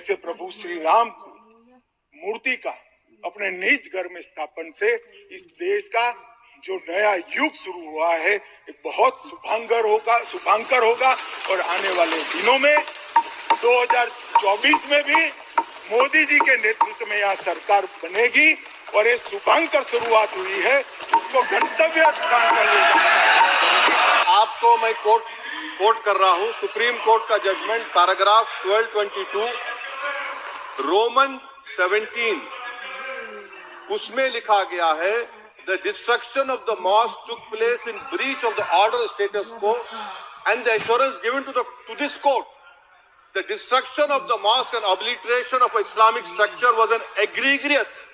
जैसे प्रभु श्री राम को मूर्ति का अपने निज घर में स्थापन से इस देश का जो नया युग शुरू हुआ है एक बहुत शुभांकर होगा और आने वाले दिनों में 2024 में भी मोदी जी के नेतृत्व में यहाँ सरकार बनेगी और ये शुभांकर शुरुआत हुई है उसको गंतव्य स्थान पर ले जाएगा। आपको मैं कोट कर रहा हूँ सुप्रीम कोर्ट का जजमेंट पैराग्राफ 1222 रोमन 17 उसमें लिखा गया है the destruction of the mosque took place in breach of the order of status quo and the assurance given to this court. The destruction of the mosque and obliteration of Islamic structure was an egregious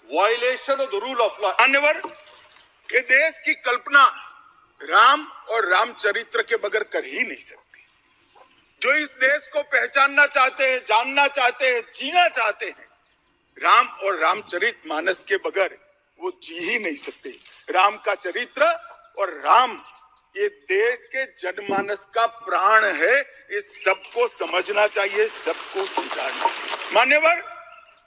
violation of the rule of law. मान्यवर, ये देश की कल्पना राम और रामचरित्र के बगैर कर ही नहीं सकती। जो इस देश को पहचानना चाहते हैं, जानना चाहते हैं, जीना चाहते हैं, राम और रामचरित मानस के बगैर वो जी ही नहीं सकते। राम का चरित्र और राम ये देश के जनमानस का प्राण है, ये सबको समझना चाहिए, सबको समझाना। मान्यवर,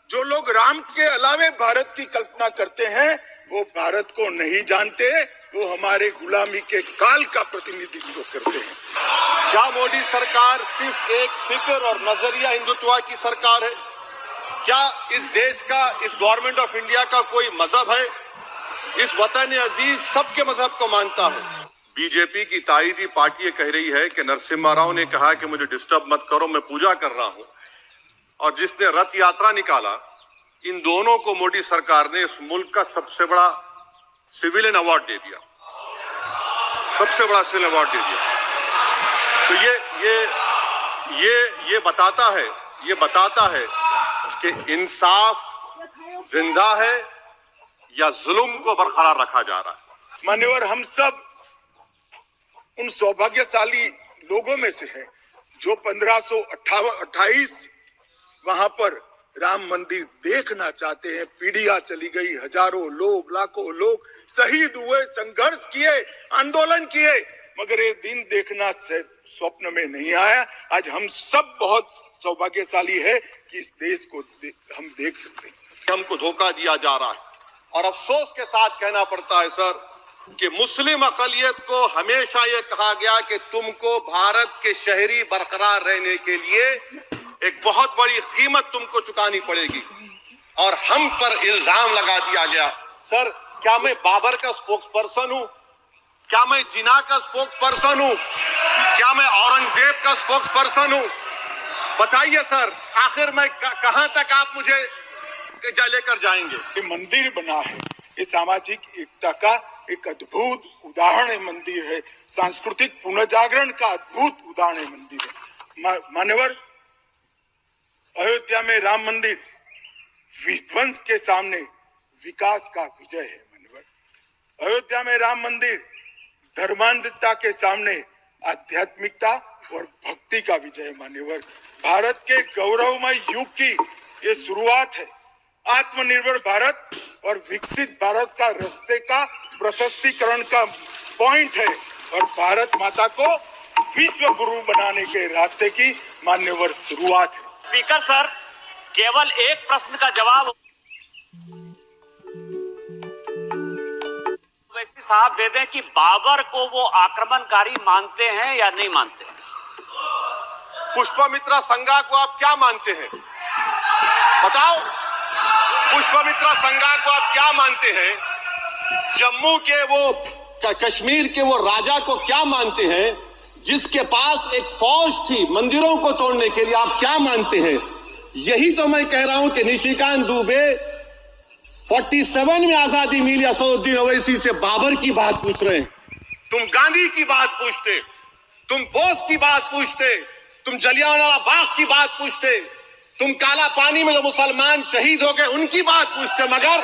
जो लोग राम के अलावे भारत की कल्पना करते हैं वो भारत को नहीं जानते, वो हमारे गुलामी के काल का प्रतिनिधित्व करते हैं। क्या मोदी सरकार सिर्फ एक फिक्र और नजरिया हिंदुत्व की सरकार है? क्या इस देश का, इस गवर्नमेंट ऑफ इंडिया का कोई मजहब है? इस वतन अजीज सबके मजहब को मानता है। बीजेपी की ताईदी पार्टी कह रही है कि नरसिम्हा राव ने कहा कि मुझे डिस्टर्ब मत करो, मैं पूजा कर रहा हूं, और जिसने रथ यात्रा निकाला, इन दोनों को मोदी सरकार ने इस मुल्क का सबसे बड़ा सिविलियन अवार्ड दे दिया, सबसे बड़ा सिविलियन अवार्ड दे दिया। तो ये बताता है कि इंसाफ जिंदा है या जुल्म को बरकरार रखा जा रहा है। मान्यवर, हम सब उन सौभाग्यशाली लोगों में से हैं जो 1528 वहां पर राम मंदिर देखना चाहते हैं। पीढ़ियां चली गई, हजारों लोग, लाखों लोग शहीद हुए, संघर्ष किए, आंदोलन किए, मगर ये दिन देखना स्वप्न में नहीं आया। आज हम सब बहुत सौभाग्यशाली है कि इस देश को हम देख सकते हैं। हमको धोखा दिया जा रहा है और अफसोस के साथ कहना पड़ता है सर कि मुस्लिम अक़लियत को हमेशा ये कहा गया कि तुमको भारत के शहरी बरकरार रहने के लिए एक बहुत बड़ी कीमत तुमको चुकानी पड़ेगी, और हम पर इल्जाम लगा दिया गया। सर, क्या मैं बाबर का स्पोक्स पर्सन हूं? क्या मैं जिना का स्पोक्स पर्सन हूं? क्या मैं औरंगजेब का स्पोक्स पर्सन हूं? बताइए सर, आखिर मैं कहां तक आप मुझे लेकर जाएंगे? ये मंदिर बना है, ये सामाजिक एकता का एक अद्भुत उदाहरण मंदिर है, सांस्कृतिक पुनर्जागरण का अद्भुत उदाहरण मंदिर है। मान्यवर, अयोध्या में राम मंदिर विध्वंस के सामने विकास का विजय है। मान्यवर, अयोध्या में राम मंदिर धर्मांधता के सामने आध्यात्मिकता और भक्ति का विजय। मान्यवर, भारत के गौरवमय युग की ये शुरुआत है। आत्मनिर्भर भारत और विकसित भारत का रास्ते का प्रशस्तीकरण का पॉइंट है और भारत माता को विश्व गुरु बनाने के रास्ते की मान्यवर शुरुआत है। स्पीकर सर, केवल एक प्रश्न का जवाब वैसे साहब दे दें कि बाबर को वो आक्रमणकारी मानते हैं या नहीं मानते? पुष्पमित्रा संघा को आप क्या मानते हैं? बताओ, पुष्पमित्रा संघा को आप क्या मानते हैं? जम्मू के वो कश्मीर के वो राजा को क्या मानते हैं जिसके पास एक फौज थी मंदिरों को तोड़ने के लिए? आप क्या मानते हैं? यही तो मैं कह रहा हूं कि निशिकांत दुबे 47 में आजादी मिली, असदुद्दीन ओवैसी से बाबर की बात पूछ रहे हैं। तुम गांधी की बात पूछते, तुम बोस की बात पूछते, तुम जलियांवाला बाग की बात पूछते, तुम काला पानी में जो मुसलमान शहीद हो गए उनकी बात पूछते, मगर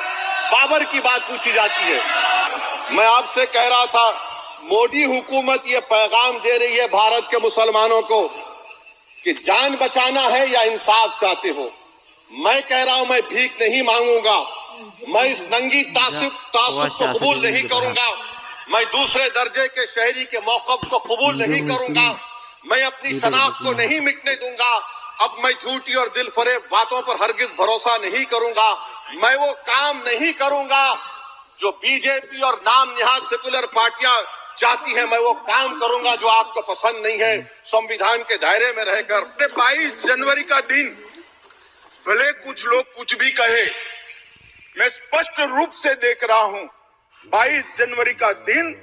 बाबर की बात पूछी जाती है। मैं आपसे कह रहा था, मोदी हुकूमत ये पैगाम दे रही है भारत के मुसलमानों को कि जान बचाना है या इंसाफ चाहते हो। मैं कह रहा हूं, मैं भीख नहीं मांगूंगा, मैं इस नंगी तासुब को कबूल नहीं करूंगा, मैं दूसरे दर्जे के शहरी के मौक़िफ़ को कबूल नहीं करूंगा, मैं अपनी शनाख्त को नहीं मिटने दूंगा, अब मैं झूठी और दिल फरेब बातों पर हरगिज भरोसा नहीं करूंगा। मैं वो काम नहीं करूंगा जो बीजेपी और नाम निहाद सेकुलर पार्टियां चाहती हैं। मैं वो काम करूंगा जो आपको पसंद नहीं है। संविधान के दायरे में रहकर 22 जनवरी का दिन भले कुछ लोग कुछ भी कहे, मैं स्पष्ट रूप से देख रहा हूं 22 जनवरी का दिन